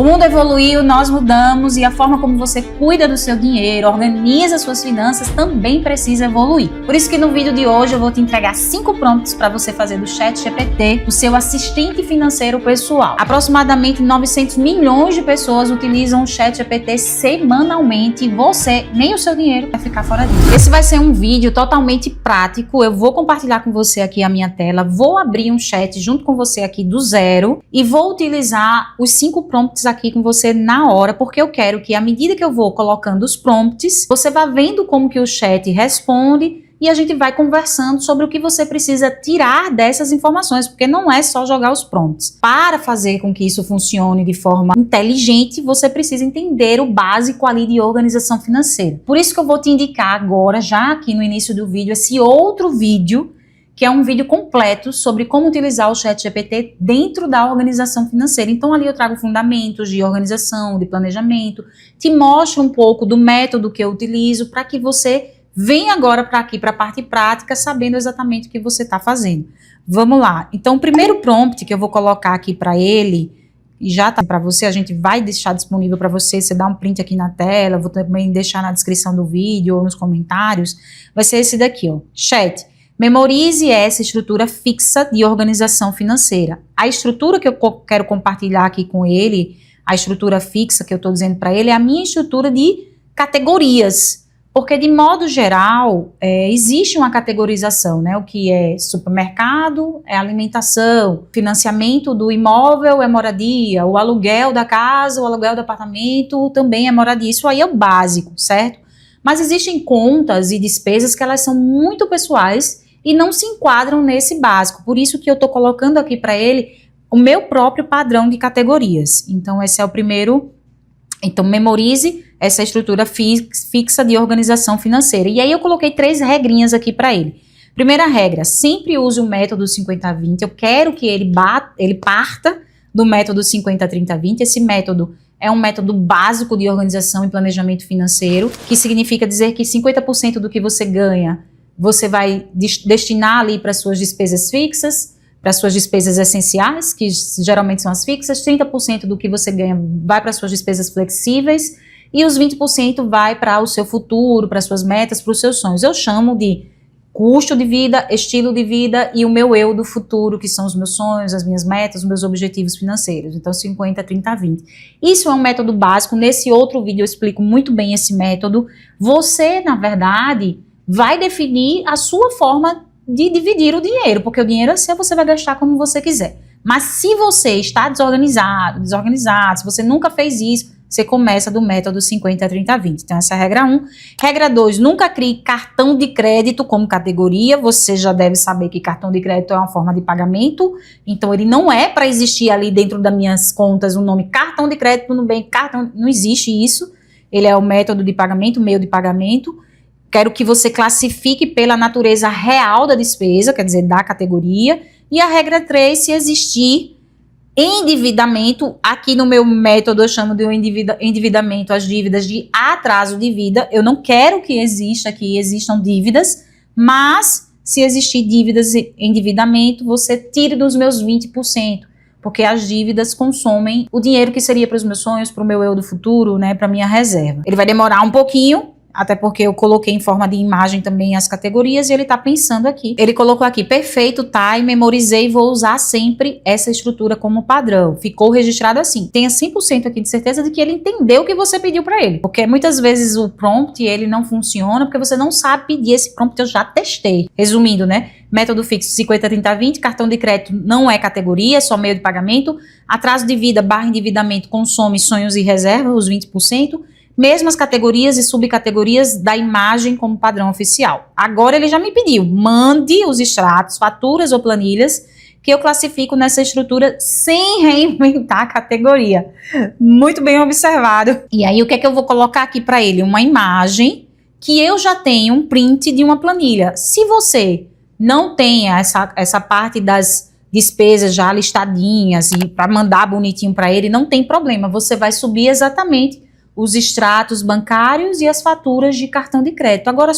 mundo evoluiu, nós mudamos e a forma como você cuida do seu dinheiro, organiza suas finanças também precisa evoluir. Por isso que no vídeo de hoje eu vou te entregar 5 prompts para você fazer do ChatGPT o seu assistente financeiro pessoal. Aproximadamente 900 milhões de pessoas utilizam o ChatGPT semanalmente e você, nem o seu dinheiro, vai ficar fora disso. Esse vai ser um vídeo totalmente prático, eu vou compartilhar com você aqui a minha tela, vou abrir um chat junto com você aqui do zero e vou utilizar os 5 prompts aqui com você na hora, porque eu quero que à medida que eu vou colocando os prompts, você vá vendo como que o chat responde e a gente vai conversando sobre o que você precisa tirar dessas informações, porque não é só jogar os prompts. Para fazer com que isso funcione de forma inteligente, você precisa entender o básico ali de organização financeira. Por isso que eu vou te indicar agora, já aqui no início do vídeo, esse outro vídeo, que é um vídeo completo sobre como utilizar o ChatGPT dentro da organização financeira. Então ali eu trago fundamentos de organização, de planejamento, te mostro um pouco do método que eu utilizo para que você venha agora para aqui, para a parte prática, sabendo exatamente o que você está fazendo. Vamos lá. Então o primeiro prompt que eu vou colocar aqui para ele, e já tá para você, a gente vai deixar disponível para você, você dá um print aqui na tela, vou também deixar na descrição do vídeo ou nos comentários, vai ser esse daqui, ó, chat. Memorize essa estrutura fixa de organização financeira. A estrutura que eu quero compartilhar aqui com ele, a estrutura fixa que eu estou dizendo para ele, é a minha estrutura de categorias. Porque, de modo geral, existe uma categorização, né? O que é supermercado é alimentação, financiamento do imóvel é moradia, o aluguel da casa, o aluguel do apartamento também é moradia. Isso aí é o básico, certo? Mas existem contas e despesas que elas são muito pessoais e não se enquadram nesse básico. Por isso que eu estou colocando aqui para ele o meu próprio padrão de categorias. Então, esse é o primeiro. Então, memorize essa estrutura fixa de organização financeira. E aí eu coloquei 3 regrinhas aqui para ele. Primeira regra, sempre use o método 50-20. Eu quero que ele parta do método 50-30-20. Esse método é um método básico de organização e planejamento financeiro, que significa dizer que 50% do que você ganha, você vai destinar ali para suas despesas fixas, para suas despesas essenciais, que geralmente são as fixas, 30% do que você ganha vai para suas despesas flexíveis e os 20% vai para o seu futuro, para suas metas, para os seus sonhos. Eu chamo de custo de vida, estilo de vida e o meu eu do futuro, que são os meus sonhos, as minhas metas, os meus objetivos financeiros. Então, 50, 30, 20. Isso é um método básico. Nesse outro vídeo eu explico muito bem esse método. Você, na verdade, vai definir a sua forma de dividir o dinheiro, porque o dinheiro é seu, você vai gastar como você quiser. Mas se você está desorganizado, se você nunca fez isso, você começa do método 50-30-20. Então, essa é a regra 1. Regra 2, nunca crie cartão de crédito como categoria. Você já deve saber que cartão de crédito é uma forma de pagamento. Então, ele não é para existir ali dentro das minhas contas o nome cartão de crédito, Nubank, cartão, não existe isso. Ele é o método de pagamento, meio de pagamento. Quero que você classifique pela natureza real da despesa, quer dizer, da categoria. E a regra 3, se existir endividamento, aqui no meu método eu chamo de endividamento as dívidas de atraso de vida. Eu não quero que existam dívidas, mas se existir dívidas e endividamento, você tire dos meus 20%, porque as dívidas consomem o dinheiro que seria para os meus sonhos, para o meu eu do futuro, né, para minha reserva. Ele vai demorar um pouquinho, até porque eu coloquei em forma de imagem também as categorias e ele tá pensando aqui. Ele colocou aqui, perfeito, tá, e memorizei, vou usar sempre essa estrutura como padrão. Ficou registrado assim. Tenha 100% aqui de certeza de que ele entendeu o que você pediu para ele. Porque muitas vezes o prompt, ele não funciona porque você não sabe pedir esse prompt, eu já testei. Resumindo, né? Método fixo 50-30-20, cartão de crédito não é categoria, é só meio de pagamento. Atraso de vida / endividamento consome sonhos e reserva, os 20%. Mesmas categorias e subcategorias da imagem como padrão oficial. Agora ele já me pediu, mande os extratos, faturas ou planilhas que eu classifico nessa estrutura sem reinventar a categoria. Muito bem observado. E aí o que é que eu vou colocar aqui para ele? Uma imagem que eu já tenho um print de uma planilha. Se você não tem essa parte das despesas já listadinhas e para mandar bonitinho para ele, não tem problema. Você vai subir exatamente os extratos bancários e as faturas de cartão de crédito. Agora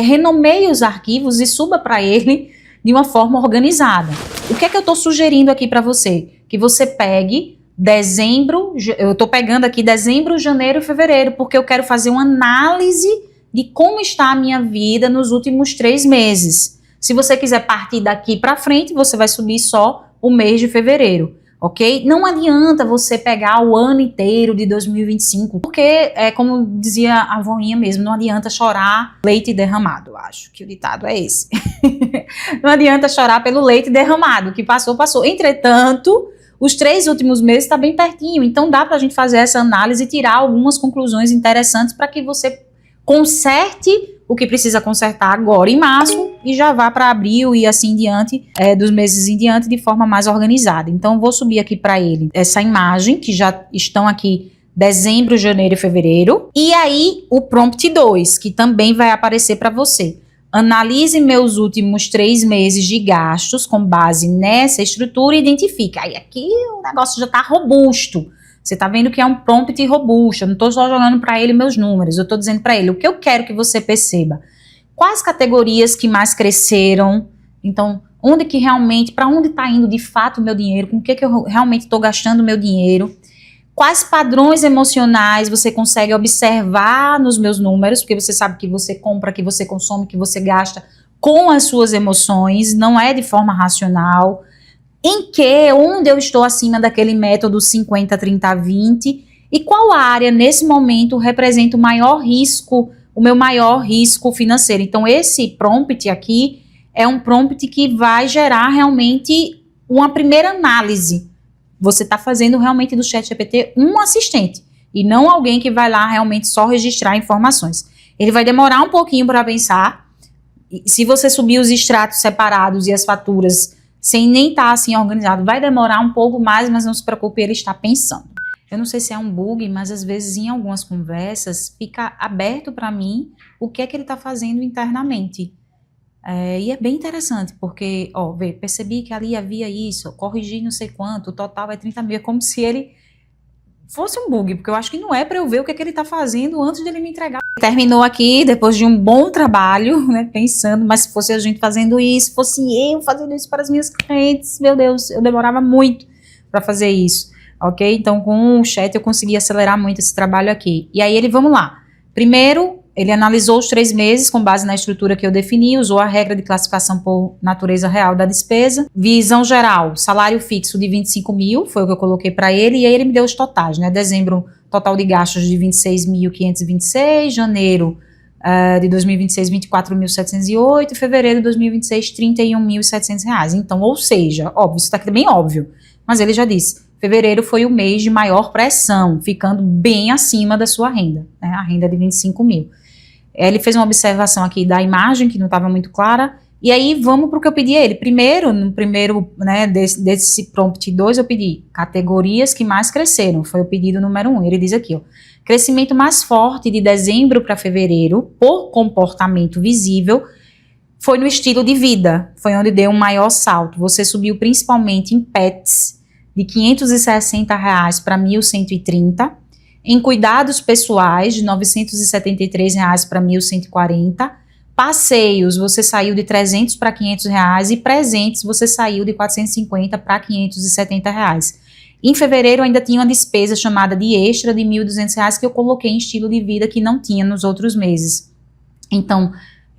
renomeie os arquivos e suba para ele de uma forma organizada. O que é que eu estou sugerindo aqui para você? Que você pegue dezembro, eu tô pegando aqui dezembro, janeiro e fevereiro, porque eu quero fazer uma análise de como está a minha vida nos últimos 3 meses. Se você quiser partir daqui para frente, você vai subir só o mês de fevereiro, ok? Não adianta você pegar o ano inteiro de 2025, porque, como dizia a voinha mesmo, não adianta chorar leite derramado, eu acho que o ditado é esse. Não adianta chorar pelo leite derramado, que passou, passou. Entretanto, os 3 últimos meses está bem pertinho, então dá para a gente fazer essa análise e tirar algumas conclusões interessantes para que você conserte o que precisa consertar agora em março e já vá para abril e assim em diante, dos meses em diante, de forma mais organizada. Então, vou subir aqui para ele essa imagem, que já estão aqui dezembro, janeiro e fevereiro. E aí, o prompt 2, que também vai aparecer para você. Analise meus últimos 3 meses de gastos com base nessa estrutura e identifique. Aí aqui o negócio já está robusto. Você está vendo que é um prompt robusto. Eu não estou só jogando para ele meus números. Eu estou dizendo para ele o que eu quero que você perceba. Quais categorias que mais cresceram? Então, onde que realmente, para onde está indo de fato o meu dinheiro? Com o que eu realmente estou gastando o meu dinheiro? Quais padrões emocionais você consegue observar nos meus números? Porque você sabe que você compra, que você consome, que você gasta com as suas emoções, não é de forma racional. Onde eu estou acima daquele método 50, 30, 20? E qual área, nesse momento, representa o maior risco, o meu maior risco financeiro? Então, esse prompt aqui é um prompt que vai gerar realmente uma primeira análise. Você está fazendo realmente do ChatGPT um assistente e não alguém que vai lá realmente só registrar informações. Ele vai demorar um pouquinho para pensar. Se você subir os extratos separados e as faturas sem nem estar assim organizado, vai demorar um pouco mais, mas não se preocupe, ele está pensando. Eu não sei se é um bug, mas às vezes em algumas conversas fica aberto para mim o que é que ele está fazendo internamente. E é bem interessante, porque, percebi que ali havia isso, corrigi não sei quanto, o total é 30 mil, é como se ele fosse um bug, porque eu acho que não é para eu ver o que é que ele está fazendo antes de ele me entregar. Terminou aqui, depois de um bom trabalho, né, pensando, mas se fosse a gente fazendo isso, fosse eu fazendo isso para as minhas clientes, meu Deus, eu demorava muito para fazer isso, ok? Então, com o chat eu consegui acelerar muito esse trabalho aqui. E aí vamos lá. Primeiro, ele analisou os 3 meses com base na estrutura que eu defini, usou a regra de classificação por natureza real da despesa. Visão geral, salário fixo de 25 mil, foi o que eu coloquei para ele, e aí ele me deu os totais, né? Dezembro, total de gastos de 26.526, janeiro de 2026, 24.708, fevereiro de 2026, 31.700 reais. Então, ou seja, óbvio, isso está aqui bem óbvio, mas ele já disse, fevereiro foi o mês de maior pressão, ficando bem acima da sua renda, né? A renda de 25 mil. Ele fez uma observação aqui da imagem, que não estava muito clara, e aí vamos para o que eu pedi a ele. No primeiro, né, desse prompt 2, eu pedi categorias que mais cresceram, foi o pedido número 1. Ele diz aqui, crescimento mais forte de dezembro para fevereiro, por comportamento visível, foi no estilo de vida, foi onde deu um maior salto. Você subiu principalmente em pets, de R$ 560 reais para 1.130, em cuidados pessoais, de R$ 973 reais para 1.140, passeios, você saiu de 300 para 500 reais, e presentes, você saiu de 450 para 570 reais. Em fevereiro, ainda tinha uma despesa chamada de extra de R$ 1.200 reais, que eu coloquei em estilo de vida que não tinha nos outros meses. Então,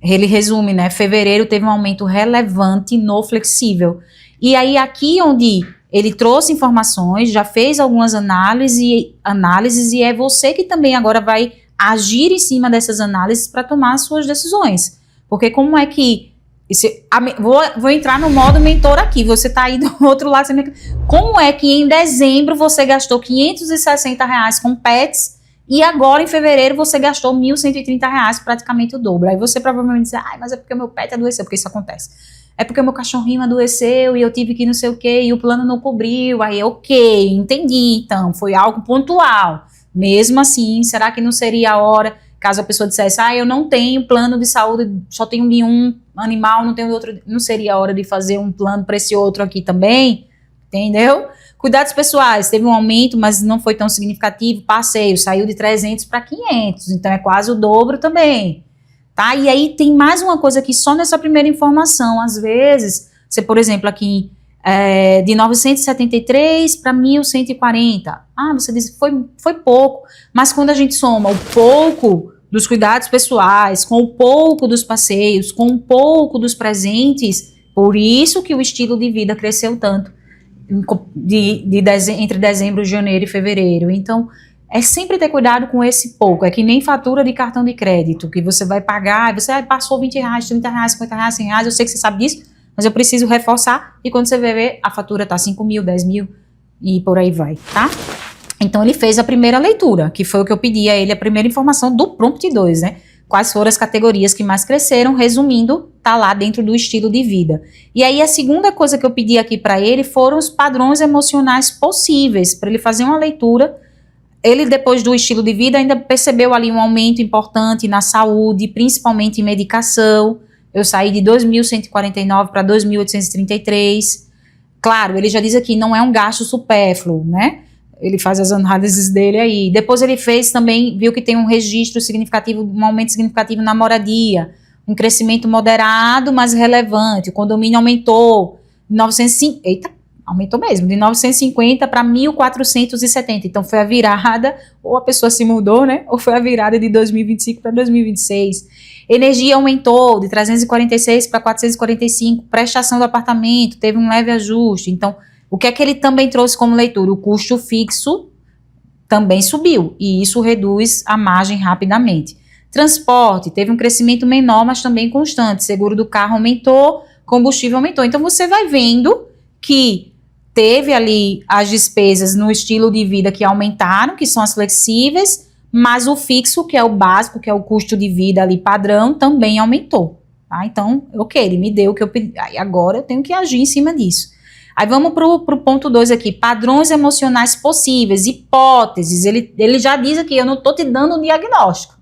ele resume, né? Fevereiro teve um aumento relevante no flexível. E aí, aqui onde ele trouxe informações, já fez algumas análises e é você que também agora vai agir em cima dessas análises para tomar as suas decisões. Porque como é que... Vou entrar no modo mentor aqui, você está aí do outro lado. Como é que em dezembro você gastou R$ 560 reais com pets e agora em fevereiro você gastou R$ 1.130 reais, praticamente o dobro? Aí você provavelmente diz, mas é porque o meu pet adoeceu, porque isso acontece. É porque o meu cachorrinho adoeceu e eu tive que não sei o que e o plano não cobriu. Aí, ok, entendi. Então, foi algo pontual. Mesmo assim, será que não seria a hora, caso a pessoa dissesse, eu não tenho plano de saúde, só tenho de um animal, não tenho de outro, não seria a hora de fazer um plano para esse outro aqui também? Entendeu? Cuidados pessoais, teve um aumento, mas não foi tão significativo. Passeio, saiu de 300 para 500, então é quase o dobro também. Tá? E aí tem mais uma coisa aqui só nessa primeira informação. Às vezes, você, por exemplo, aqui de 973 para 1.140. Ah, você diz, foi pouco. Mas quando a gente soma o pouco dos cuidados pessoais, com o pouco dos passeios, com o pouco dos presentes, por isso que o estilo de vida cresceu tanto entre dezembro, janeiro e fevereiro. Então, é sempre ter cuidado com esse pouco. É que nem fatura de cartão de crédito, que você vai pagar, você passou R$20, R$30, R$50, R$100, eu sei que você sabe disso, mas eu preciso reforçar, e quando você ver, a fatura tá 5 mil, 10 mil, e por aí vai, tá? Então, ele fez a primeira leitura, que foi o que eu pedi a ele, a primeira informação do Prompt 2, né? Quais foram as categorias que mais cresceram, resumindo, tá lá dentro do estilo de vida. E aí, a segunda coisa que eu pedi aqui para ele foram os padrões emocionais possíveis, para ele fazer uma leitura. Ele, depois do estilo de vida, ainda percebeu ali um aumento importante na saúde, principalmente em medicação. Eu saí de 2.149 para 2.833. Claro, ele já diz aqui, não é um gasto supérfluo, né? Ele faz as análises dele aí. Depois ele fez também, viu que tem um registro significativo, um aumento significativo na moradia, um crescimento moderado, mas relevante. O condomínio aumentou de 905, aumentou mesmo, de 950 para 1.470. Então foi a virada, ou a pessoa se mudou, né? Ou foi a virada de 2025 para 2026. Energia aumentou de 346 para 445. Prestação do apartamento teve um leve ajuste. Então, o que é que ele também trouxe como leitura? O custo fixo também subiu, e isso reduz a margem rapidamente. Transporte teve um crescimento menor, mas também constante. Seguro do carro aumentou, combustível aumentou. Então, você vai vendo que teve ali as despesas no estilo de vida que aumentaram, que são as flexíveis, mas o fixo, que é o básico, que é o custo de vida ali padrão, também aumentou. Tá? Então, ok, ele me deu o que eu pedi, agora eu tenho que agir em cima disso. Aí vamos pro ponto 2 aqui, padrões emocionais possíveis, hipóteses. Ele já diz aqui, eu não tô te dando um diagnóstico.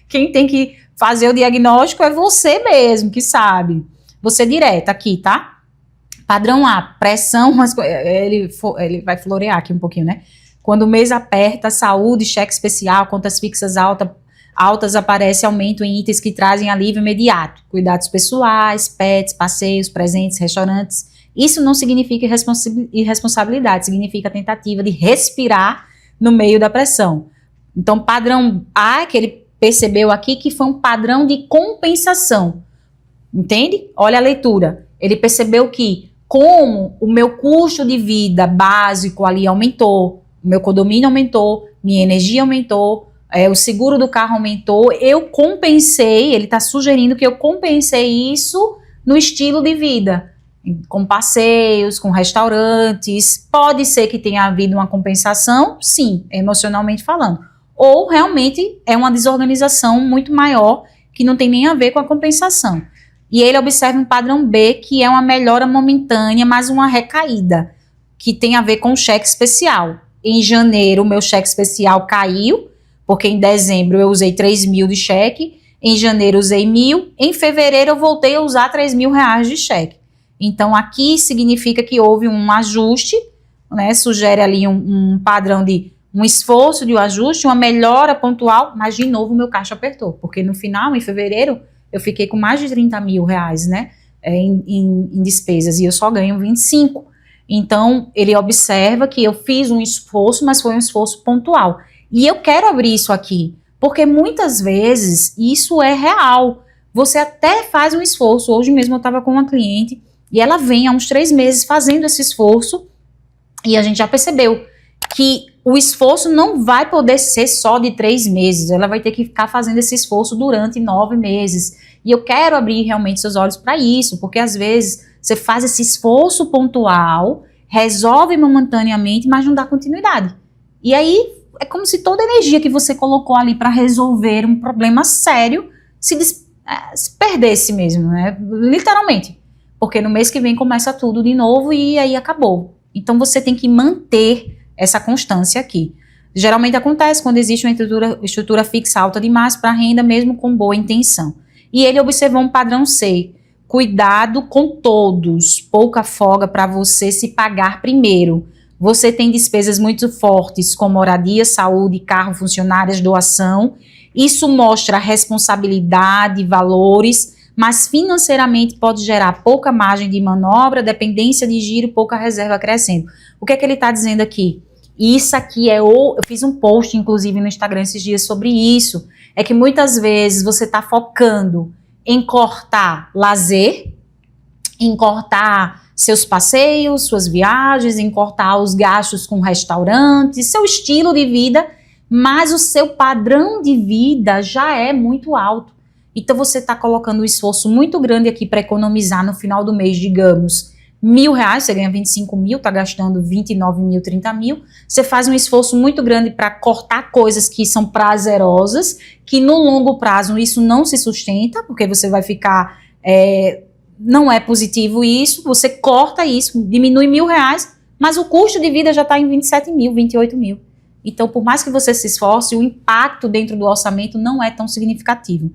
Quem tem que fazer o diagnóstico é você mesmo, que sabe. Você direto aqui, tá? Padrão A, pressão, mas ele vai florear aqui um pouquinho, né? Quando o mês aperta, saúde, cheque especial, contas fixas altas, aparece aumento em itens que trazem alívio imediato. Cuidados pessoais, pets, passeios, presentes, restaurantes. Isso não significa irresponsabilidade, significa tentativa de respirar no meio da pressão. Então, padrão A, que ele percebeu aqui, que foi um padrão de compensação. Entende? Olha a leitura. Ele percebeu que, como o meu custo de vida básico ali aumentou, o meu condomínio aumentou, minha energia aumentou, o seguro do carro aumentou, eu compensei, ele está sugerindo que eu compensei isso no estilo de vida, com passeios, com restaurantes. Pode ser que tenha havido uma compensação, sim, emocionalmente falando. Ou realmente é uma desorganização muito maior que não tem nem a ver com a compensação. E ele observa um padrão B, que é uma melhora momentânea, mas uma recaída, que tem a ver com o cheque especial. Em janeiro, o meu cheque especial caiu, porque em dezembro eu usei 3 mil de cheque, em janeiro usei 1.000, em fevereiro eu voltei a usar 3 mil reais de cheque. Então, aqui significa que houve um ajuste, né, sugere ali um padrão de um esforço de um ajuste, uma melhora pontual, mas de novo o meu caixa apertou, porque no final, em fevereiro, eu fiquei com mais de 30 mil reais, né, em despesas, e eu só ganho 25. Então, ele observa que eu fiz um esforço, mas foi um esforço pontual. E eu quero abrir isso aqui, porque muitas vezes isso é real. Você até faz um esforço. Hoje mesmo eu estava com uma cliente e ela vem há uns 3 meses fazendo esse esforço, e a gente já percebeu que o esforço não vai poder ser só de 3 meses, ela vai ter que ficar fazendo esse esforço durante 9 meses. E eu quero abrir realmente seus olhos para isso, porque às vezes você faz esse esforço pontual, resolve momentaneamente, mas não dá continuidade. E aí é como se toda a energia que você colocou ali para resolver um problema sério se perdesse mesmo, né? Literalmente. Porque no mês que vem começa tudo de novo e aí acabou. Então você tem que manter essa constância aqui. Geralmente acontece quando existe uma estrutura fixa alta demais para renda, mesmo com boa intenção. E ele observou um padrão C. Cuidado com todos, pouca folga para você se pagar primeiro. Você tem despesas muito fortes como moradia, saúde, carro, funcionários, doação. Isso mostra responsabilidade, valores, mas financeiramente pode gerar pouca margem de manobra, dependência de giro, pouca reserva crescendo. O que é que ele está dizendo aqui? Isso aqui eu fiz um post, inclusive, no Instagram esses dias sobre isso, é que muitas vezes você está focando em cortar lazer, em cortar seus passeios, suas viagens, em cortar os gastos com restaurantes, seu estilo de vida, mas o seu padrão de vida já é muito alto. Então você está colocando um esforço muito grande aqui para economizar no final do mês, digamos, R$1.000, você ganha 25 mil, está gastando 29 mil, 30 mil. Você faz um esforço muito grande para cortar coisas que são prazerosas, que no longo prazo isso não se sustenta, porque você vai ficar... não é positivo isso, você corta isso, diminui R$1.000, mas o custo de vida já está em 27 mil, 28 mil. Então, por mais que você se esforce, o impacto dentro do orçamento não é tão significativo,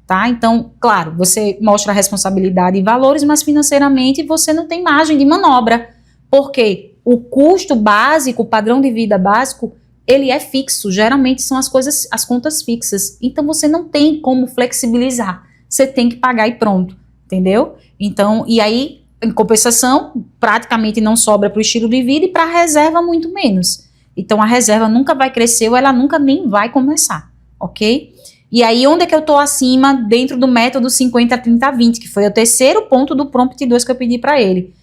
tá? Então, claro, você mostra a responsabilidade e valores, mas financeiramente você não tem margem de manobra, porque o custo básico, o padrão de vida básico, ele é fixo, geralmente são as contas fixas. Então, você não tem como flexibilizar, você tem que pagar e pronto, entendeu? Então, e aí, em compensação, praticamente não sobra para o estilo de vida e para a reserva muito menos. Então, a reserva nunca vai crescer ou ela nunca nem vai começar, ok? E aí, onde é que eu estou acima dentro do método 50, 30, 20, que foi o terceiro ponto do prompt 2 que eu pedi para ele,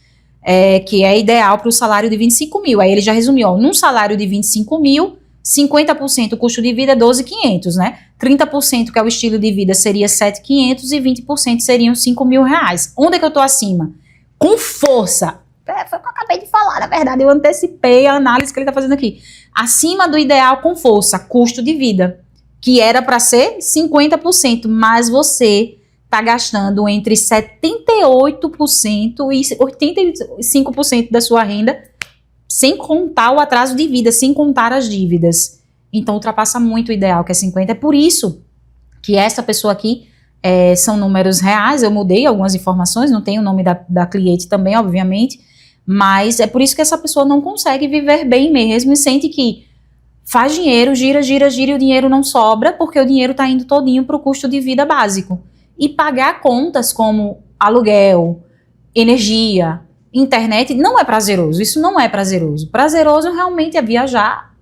que é ideal para o salário de 25 mil. Aí ele já resumiu, ó, num salário de 25 mil, 50% o custo de vida é 12.500, né? 30% que é o estilo de vida seria 7.500 e 20% seriam R$5.000. Onde é que eu tô acima? Com força. Foi o que eu acabei de falar, na verdade, eu antecipei a análise que ele tá fazendo aqui. Acima do ideal com força, custo de vida, que era para ser 50%, mas você tá gastando entre 78% e 85% da sua renda, sem contar o atraso de vida, sem contar as dívidas. Então, ultrapassa muito o ideal, que é 50%. É por isso que essa pessoa aqui são números reais. Eu mudei algumas informações, não tem o nome da cliente também, obviamente, mas é por isso que essa pessoa não consegue viver bem mesmo e sente que faz dinheiro, gira e o dinheiro não sobra, porque o dinheiro está indo todinho para o custo de vida básico. E pagar contas como aluguel, energia, internet não é prazeroso, isso não é prazeroso. Prazeroso realmente é viajar,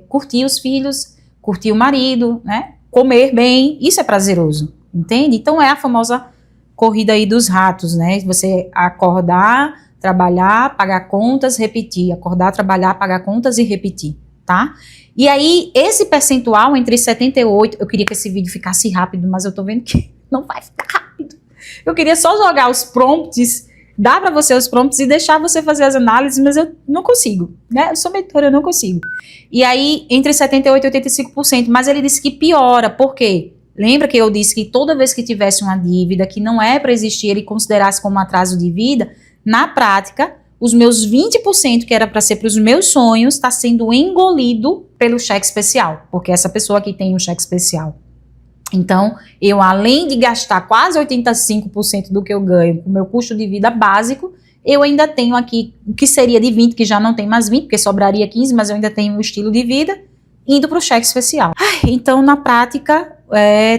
curtir os filhos, curtir o marido, né? Comer bem, isso é prazeroso, entende? Então é a famosa corrida aí dos ratos, né? Você acordar, trabalhar, pagar contas, repetir. Acordar, trabalhar, pagar contas e repetir, tá? E aí, esse percentual entre 78, eu queria que esse vídeo ficasse rápido, mas eu tô vendo que não vai ficar rápido. Eu queria só jogar os prompts, dar para você os prompts e deixar você fazer as análises, mas eu não consigo, né? Eu sou mentora, eu não consigo. E aí, entre 78% e 85%, mas ele disse que piora, por quê? Lembra que eu disse que toda vez que tivesse uma dívida que não é para existir, ele considerasse como atraso de vida, na prática, os meus 20% que era para ser para os meus sonhos, está sendo engolido pelo cheque especial, porque essa pessoa aqui tem um cheque especial. Então, eu além de gastar quase 85% do que eu ganho com o meu custo de vida básico, eu ainda tenho aqui o que seria de 20, que já não tem mais 20, porque sobraria 15, mas eu ainda tenho o estilo de vida, indo para o cheque especial. Então, na prática,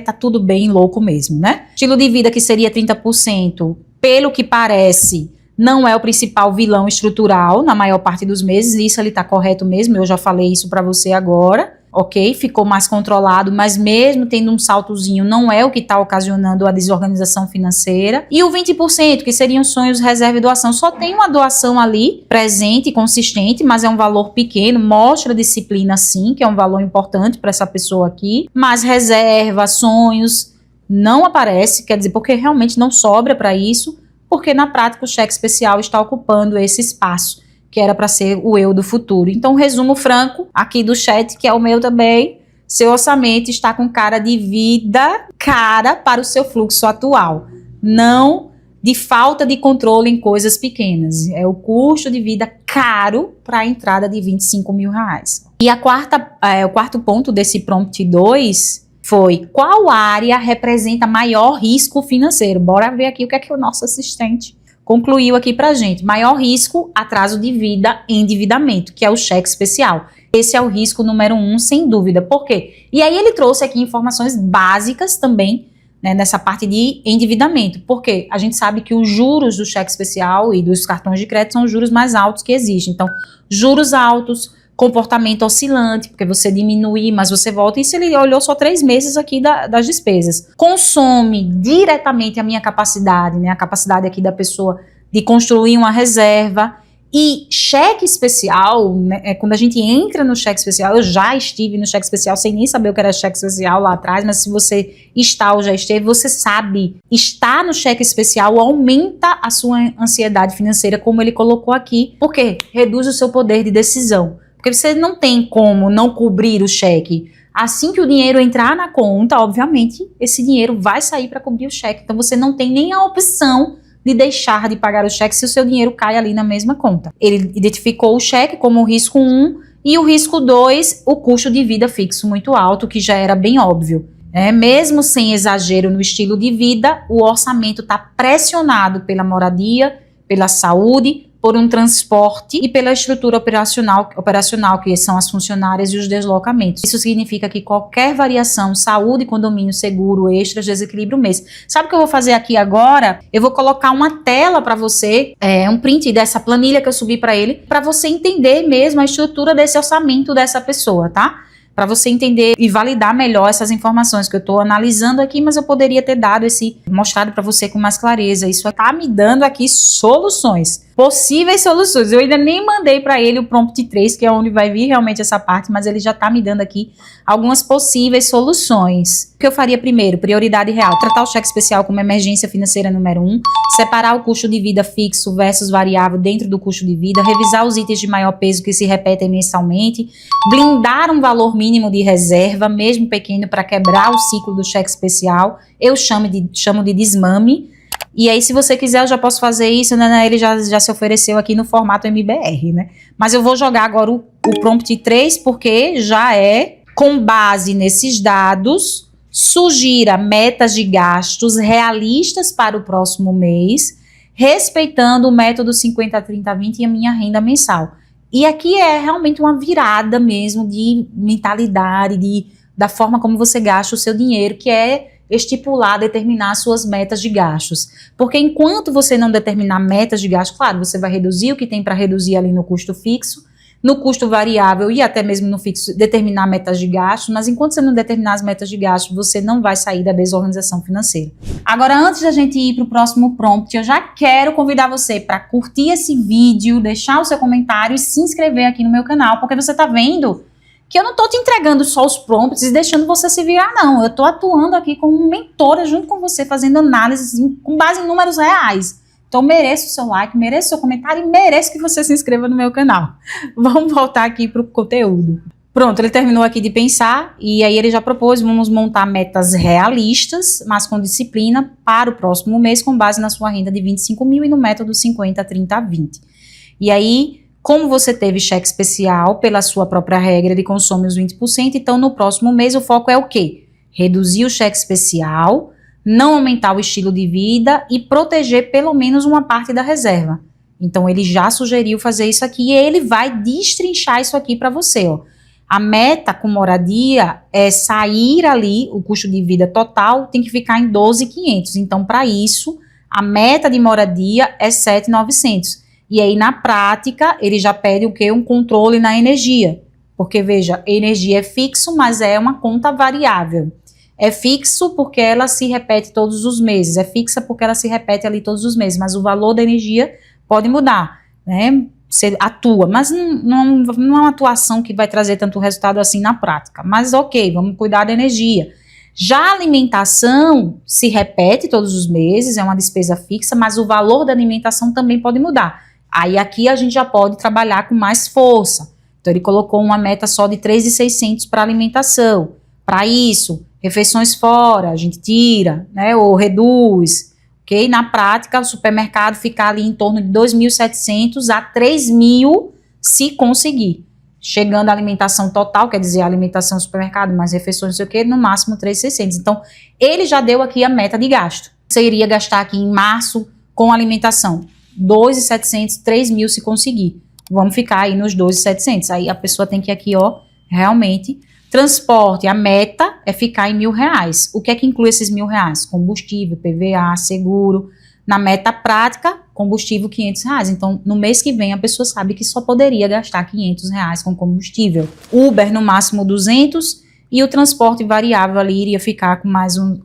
tá tudo bem louco mesmo, né? Estilo de vida que seria 30%, pelo que parece, não é o principal vilão estrutural na maior parte dos meses, isso ali tá correto mesmo, eu já falei isso para você agora, ok? Ficou mais controlado, mas mesmo tendo um saltozinho, não é o que está ocasionando a desorganização financeira. E o 20%, que seriam sonhos, reserva e doação, só tem uma doação ali, presente e consistente, mas é um valor pequeno, mostra disciplina sim, que é um valor importante para essa pessoa aqui, mas reserva, sonhos, não aparece, quer dizer, porque realmente não sobra para isso, porque na prática o cheque especial está ocupando esse espaço, que era para ser o eu do futuro. Então, resumo franco aqui do chat, que é o meu também, seu orçamento está com cara de vida cara para o seu fluxo atual, não de falta de controle em coisas pequenas. É o custo de vida caro para a entrada de R$25.000. E o quarto ponto desse prompt 2 foi: qual área representa maior risco financeiro? Bora ver aqui o que é que o nosso assistente concluiu aqui pra gente. Maior risco, atraso de vida, endividamento, que é o cheque especial. Esse é o risco número 1, sem dúvida. Por quê? E aí ele trouxe aqui informações básicas também né, nessa parte de endividamento. Por quê? A gente sabe que os juros do cheque especial e dos cartões de crédito são os juros mais altos que existem. Então, juros altos, comportamento oscilante, porque você diminui, mas você volta. Isso ele olhou só 3 meses aqui das despesas. Consome diretamente a minha capacidade, né, a capacidade aqui da pessoa de construir uma reserva. E cheque especial, né, quando a gente entra no cheque especial, eu já estive no cheque especial sem nem saber o que era cheque especial lá atrás, mas se você está ou já esteve, você sabe, estar no cheque especial aumenta a sua ansiedade financeira, como ele colocou aqui, porque reduz o seu poder de decisão, porque você não tem como não cobrir o cheque. Assim que o dinheiro entrar na conta, obviamente, esse dinheiro vai sair para cobrir o cheque, então você não tem nem a opção de deixar de pagar o cheque se o seu dinheiro cai ali na mesma conta. Ele identificou o cheque como o risco 1 e o risco 2, o custo de vida fixo muito alto, que já era bem óbvio. Mesmo sem exagero no estilo de vida, o orçamento está pressionado pela moradia, pela saúde, por um transporte e pela estrutura operacional, que são as funcionárias e os deslocamentos. Isso significa que qualquer variação, saúde, condomínio, seguro, extras, desequilíbrio mês. Sabe o que eu vou fazer aqui agora? Eu vou colocar uma tela para você, um print dessa planilha que eu subi para ele, para você entender mesmo a estrutura desse orçamento dessa pessoa, tá? Para você entender e validar melhor essas informações que eu estou analisando aqui, mas eu poderia ter mostrado para você com mais clareza. Isso está me dando aqui soluções, possíveis soluções. Eu ainda nem mandei para ele o prompt 3, que é onde vai vir realmente essa parte, mas ele já está me dando aqui algumas possíveis soluções. O que eu faria primeiro? Prioridade real. Tratar o cheque especial como emergência financeira número 1, separar o custo de vida fixo versus variável dentro do custo de vida, revisar os itens de maior peso que se repetem mensalmente, blindar um valor mínimo de reserva, mesmo pequeno, para quebrar o ciclo do cheque especial. Eu chamo de desmame. E aí, se você quiser, eu já posso fazer isso, né? Ele já se ofereceu aqui no formato MBR, né? Mas eu vou jogar agora o prompt 3, porque já com base nesses dados, sugira metas de gastos realistas para o próximo mês, respeitando o método 50-30-20 e a minha renda mensal. E aqui é realmente uma virada mesmo de mentalidade, da forma como você gasta o seu dinheiro, que é estipular, determinar suas metas de gastos. Porque enquanto você não determinar metas de gastos, claro, você vai reduzir o que tem para reduzir ali no custo fixo, no custo variável e até mesmo no fixo, determinar metas de gastos, mas enquanto você não determinar as metas de gastos, você não vai sair da desorganização financeira. Agora, antes da gente ir para o próximo prompt, eu já quero convidar você para curtir esse vídeo, deixar o seu comentário e se inscrever aqui no meu canal, porque você está vendo que eu não tô te entregando só os prompts e deixando você se virar, não. Eu tô atuando aqui como mentora junto com você, fazendo análises com base em números reais. Então, mereço o seu like, mereço o seu comentário e mereço que você se inscreva no meu canal. Vamos voltar aqui pro conteúdo. Pronto, ele terminou aqui de pensar e aí ele já propôs, vamos montar metas realistas, mas com disciplina para o próximo mês, com base na sua renda de 25 mil e no método 50-30-20. E aí, como você teve cheque especial pela sua própria regra de consome os 20%, então no próximo mês o foco é o quê? Reduzir o cheque especial, não aumentar o estilo de vida e proteger pelo menos uma parte da reserva. Então ele já sugeriu fazer isso aqui e ele vai destrinchar isso aqui para você, ó. A meta com moradia é sair ali, o custo de vida total tem que ficar em 12.500. Então para isso, a meta de moradia é 7.900. E aí, na prática, ele já pede o quê? Um controle na energia. Porque, veja, energia é fixo, mas é uma conta variável. É fixo porque ela se repete todos os meses. É fixa porque ela se repete ali todos os meses. Mas o valor da energia pode mudar, né? Você atua, mas não é uma atuação que vai trazer tanto resultado assim na prática. Mas ok, vamos cuidar da energia. Já a alimentação se repete todos os meses, é uma despesa fixa, mas o valor da alimentação também pode mudar. Aí aqui a gente já pode trabalhar com mais força. Então ele colocou uma meta só de 3.600 para alimentação. Para isso, refeições fora, a gente tira, né, ou reduz. Ok? Na prática, o supermercado fica ali em torno de 2.700 a 3.000 se conseguir. Chegando à alimentação total, quer dizer, a alimentação do supermercado, mais refeições, não sei o que, no máximo 3.600. Então, ele já deu aqui a meta de gasto. Você iria gastar aqui em março com alimentação 2.700, 3.000 se conseguir. Vamos ficar aí nos 2.700. Aí a pessoa tem que aqui, ó, realmente Transporte, a meta é ficar em R$1.000. O que é que inclui esses R$1.000? Combustível, PVA, seguro. Na meta prática, combustível R$500. Então, no mês que vem, a pessoa sabe que só poderia gastar R$500 com combustível. Uber, no máximo 200, e o transporte variável ali iria ficar com mais um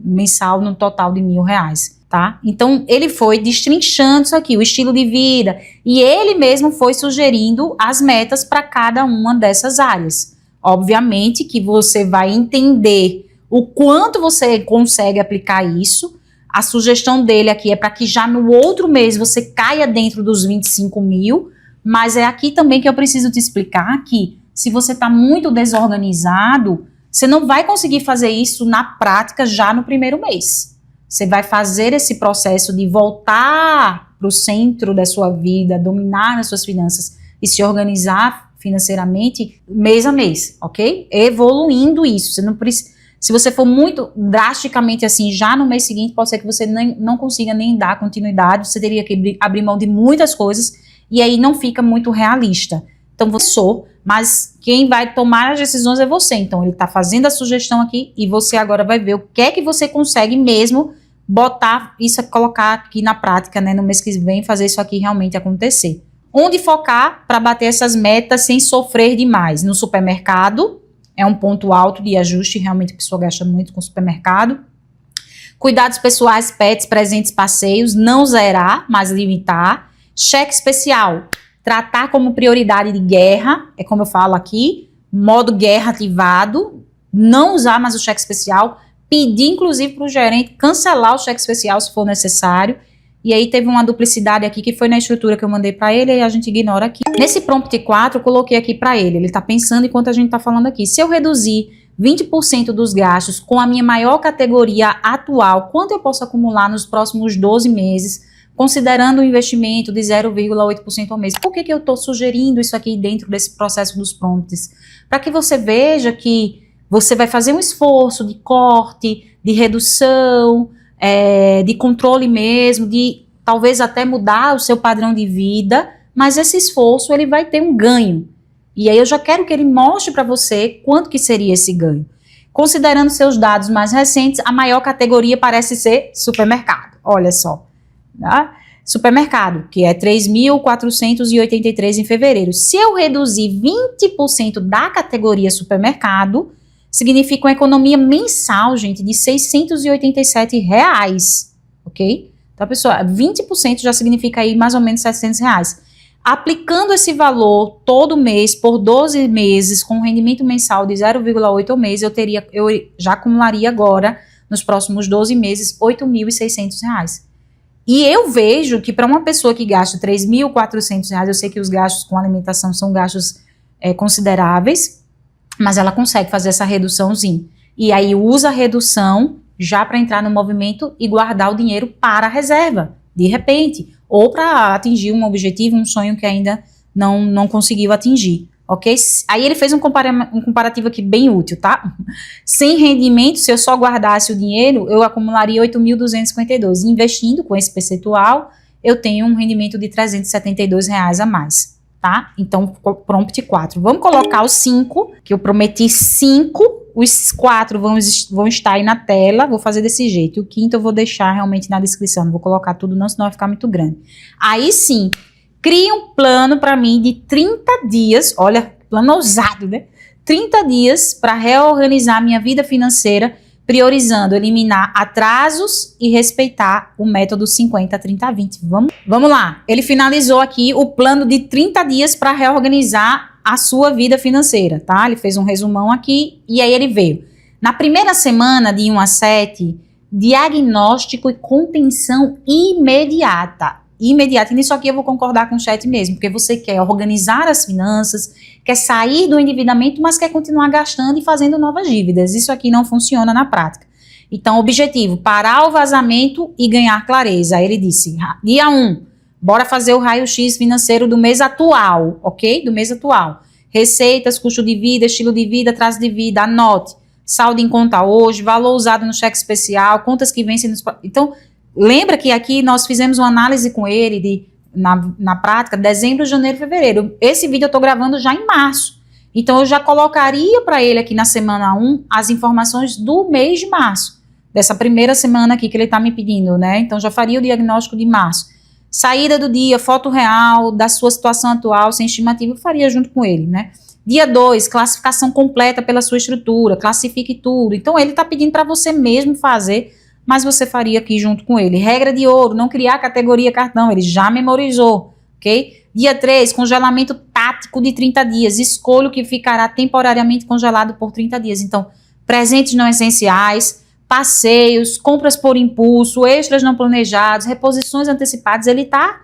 mensal no total de R$1.000, tá? Então, ele foi destrinchando isso aqui, o estilo de vida, e ele mesmo foi sugerindo as metas para cada uma dessas áreas. Obviamente que você vai entender o quanto você consegue aplicar isso. A sugestão dele aqui é para que já no outro mês você caia dentro dos 25 mil, mas é aqui também que eu preciso te explicar que se você está muito desorganizado, você não vai conseguir fazer isso na prática já no primeiro mês. Você vai fazer esse processo de voltar para o centro da sua vida, dominar as suas finanças e se organizar financeiramente mês a mês, ok? Evoluindo isso. Você não precisa. Se você for muito drasticamente assim, já no mês seguinte, pode ser que você não consiga nem dar continuidade, você teria que abrir mão de muitas coisas, e aí não fica muito realista. Então, mas quem vai tomar as decisões é você. Então, ele está fazendo a sugestão aqui, e você agora vai ver o que é que você consegue mesmo botar isso, colocar aqui na prática, né, no mês que vem, fazer isso aqui realmente acontecer. Onde focar para bater essas metas sem sofrer demais? No supermercado. É um ponto alto de ajuste, realmente a pessoa gasta muito com o supermercado. Cuidados pessoais, pets, presentes, passeios, não zerar, mas limitar. Cheque especial, tratar como prioridade de guerra, é como eu falo aqui, modo guerra ativado, não usar mais o cheque especial, pedir inclusive para o gerente cancelar o cheque especial se for necessário. E aí teve uma duplicidade aqui que foi na estrutura que eu mandei para ele e a gente ignora aqui. Nesse prompt 4 eu coloquei aqui para ele está pensando enquanto a gente está falando aqui. Se eu reduzir 20% dos gastos com a minha maior categoria atual, quanto eu posso acumular nos próximos 12 meses, considerando um investimento de 0,8% ao mês? Por que eu estou sugerindo isso aqui dentro desse processo dos prompts? Para que você veja que você vai fazer um esforço de corte, de redução, de controle mesmo, de talvez até mudar o seu padrão de vida, mas esse esforço ele vai ter um ganho. E aí eu já quero que ele mostre para você quanto que seria esse ganho. Considerando seus dados mais recentes, a maior categoria parece ser supermercado. Olha só, tá? Supermercado, que é 3.483 em fevereiro. Se eu reduzir 20% da categoria supermercado, significa uma economia mensal, gente, de R$687, ok? Então, pessoal, 20% já significa aí mais ou menos R$700. Aplicando esse valor todo mês, por 12 meses, com um rendimento mensal de 0,8 ao mês, eu já acumularia agora, nos próximos 12 meses, R$8.600. E eu vejo que para uma pessoa que gasta R$3.400, eu sei que os gastos com alimentação são gastos consideráveis, mas ela consegue fazer essa reduçãozinha. E aí usa a redução já para entrar no movimento e guardar o dinheiro para a reserva, de repente. Ou para atingir um objetivo, um sonho que ainda não conseguiu atingir, ok? Aí ele fez um comparativo aqui bem útil, tá? Sem rendimento, se eu só guardasse o dinheiro, eu acumularia 8.252. Investindo com esse percentual, eu tenho um rendimento de R$372 a mais. Tá? Então, prompt 4. Vamos colocar os 5, que eu prometi 5. Os 4 vão estar aí na tela. Vou fazer desse jeito. E o quinto eu vou deixar realmente na descrição. Não vou colocar tudo não, senão vai ficar muito grande. Aí sim, crie um plano para mim de 30 dias. Olha, plano ousado, né? 30 dias para reorganizar minha vida financeira, priorizando eliminar atrasos e respeitar o método 50-30-20. Vamos lá. Ele finalizou aqui o plano de 30 dias para reorganizar a sua vida financeira, tá? Ele fez um resumão aqui e aí ele veio. Na primeira semana, de 1 a 7, diagnóstico e contenção imediata. E nisso aqui eu vou concordar com o chat mesmo, porque você quer organizar as finanças, quer sair do endividamento, mas quer continuar gastando e fazendo novas dívidas. Isso aqui não funciona na prática. Então, objetivo, parar o vazamento e ganhar clareza. Aí ele disse, dia 1, bora fazer o raio-x financeiro do mês atual, ok? Do mês atual. Receitas, custo de vida, estilo de vida, atraso de vida, anote. Saldo em conta hoje, valor usado no cheque especial, contas que vencem nos... Então, lembra que aqui nós fizemos uma análise com ele na prática, dezembro, janeiro, fevereiro. Esse vídeo eu tô gravando já em março. Então eu já colocaria para ele aqui na semana 1 as informações do mês de março, dessa primeira semana aqui que ele está me pedindo, né? Então já faria o diagnóstico de março. Saída do dia, foto real da sua situação atual, sem estimativa, eu faria junto com ele, né? Dia 2, classificação completa pela sua estrutura, classifique tudo. Então ele está pedindo para você mesmo fazer, mas você faria aqui junto com ele. Regra de ouro, não criar categoria cartão, ele já memorizou, ok? Dia 3, congelamento tático de 30 dias. Escolha o que ficará temporariamente congelado por 30 dias. Então, presentes não essenciais, passeios, compras por impulso, extras não planejados, reposições antecipadas. Ele tá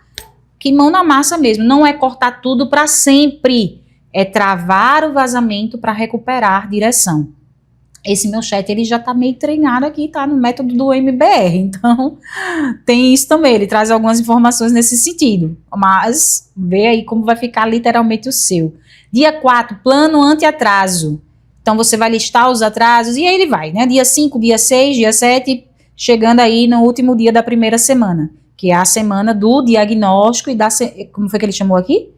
que mão na massa mesmo. Não é cortar tudo para sempre. É travar o vazamento para recuperar direção. Esse meu chat, ele já tá meio treinado aqui, tá? No método do MBR. Então, tem isso também. Ele traz algumas informações nesse sentido. Mas, vê aí como vai ficar literalmente o seu. Dia 4, plano anti-atraso. Então, você vai listar os atrasos e aí ele vai, né? Dia 5, dia 6, dia 7, chegando aí no último dia da primeira semana. Que é a semana do diagnóstico e da... Como foi que ele chamou aqui?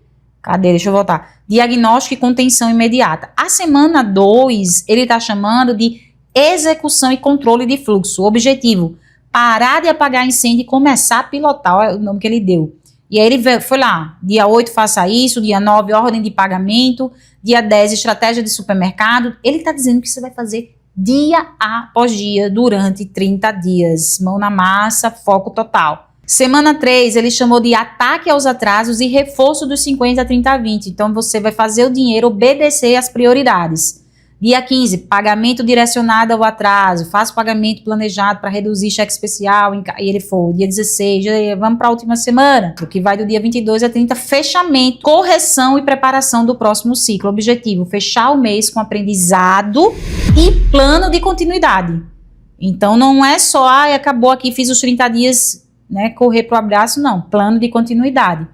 Cadê? Deixa eu voltar. Diagnóstico e contenção imediata. A semana 2, ele está chamando de execução e controle de fluxo. O objetivo, parar de apagar incêndio e começar a pilotar, é o nome que ele deu. E aí ele foi lá, dia 8 faça isso, dia 9 ordem de pagamento, dia 10 estratégia de supermercado. Ele está dizendo que você vai fazer dia após dia durante 30 dias. Mão na massa, foco total. Semana 3, ele chamou de ataque aos atrasos e reforço dos 50, 30, 20. Então, você vai fazer o dinheiro obedecer às prioridades. Dia 15, pagamento direcionado ao atraso. Faça o pagamento planejado para reduzir cheque especial. E ele foi. Dia 16, vamos para a última semana, que vai do dia 22 a 30, fechamento, correção e preparação do próximo ciclo. Objetivo, fechar o mês com aprendizado e plano de continuidade. Então, não é só, acabou aqui, fiz os 30 dias... né, correr pro abraço, não, plano de continuidade,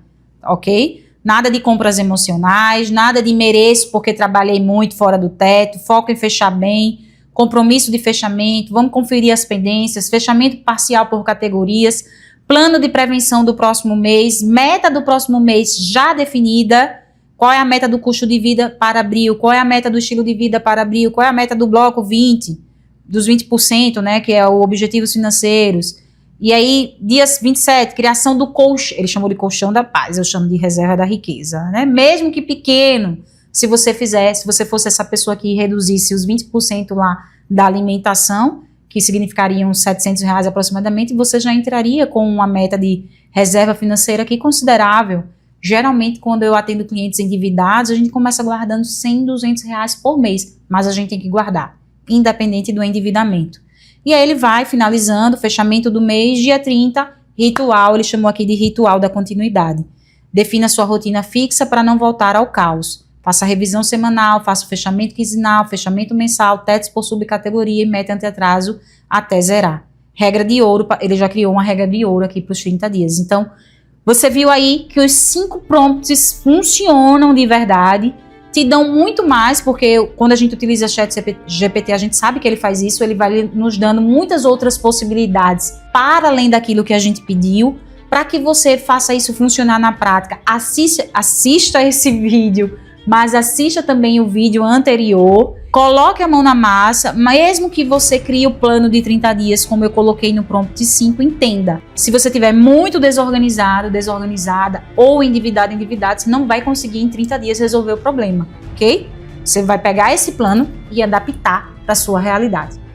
ok? Nada de compras emocionais, nada de mereço porque trabalhei muito fora do teto, foco em fechar bem, compromisso de fechamento, vamos conferir as pendências, fechamento parcial por categorias, plano de prevenção do próximo mês, meta do próximo mês já definida, qual é a meta do custo de vida para abril, qual é a meta do estilo de vida para abril, qual é a meta do bloco 20, dos 20%, né, que é o objetivos financeiros. E aí, dia 27, criação do colchão, ele chamou de colchão da paz, eu chamo de reserva da riqueza, né? Mesmo que pequeno, se você fosse essa pessoa que reduzisse os 20% lá da alimentação, que significariam uns R$700 aproximadamente, você já entraria com uma meta de reserva financeira aqui considerável. Geralmente, quando eu atendo clientes endividados, a gente começa guardando R$100, R$200 por mês, mas a gente tem que guardar, independente do endividamento. E aí ele vai finalizando, fechamento do mês, dia 30, ritual, ele chamou aqui de ritual da continuidade. Defina sua rotina fixa para não voltar ao caos. Faça revisão semanal, faça o fechamento quinzenal, fechamento mensal, tetos por subcategoria e meta anti-atraso até zerar. Regra de ouro, ele já criou uma regra de ouro aqui para os 30 dias. Então, você viu aí que os 5 prompts funcionam de verdade, te dão muito mais, porque quando a gente utiliza ChatGPT, a gente sabe que ele faz isso, ele vai nos dando muitas outras possibilidades para além daquilo que a gente pediu, para que você faça isso funcionar na prática. Assista esse vídeo, mas assista também o vídeo anterior, coloque a mão na massa, mesmo que você crie o plano de 30 dias, como eu coloquei no prompt 5, entenda. Se você estiver muito desorganizado, desorganizada ou endividado, você não vai conseguir em 30 dias resolver o problema, ok? Você vai pegar esse plano e adaptar para a sua realidade.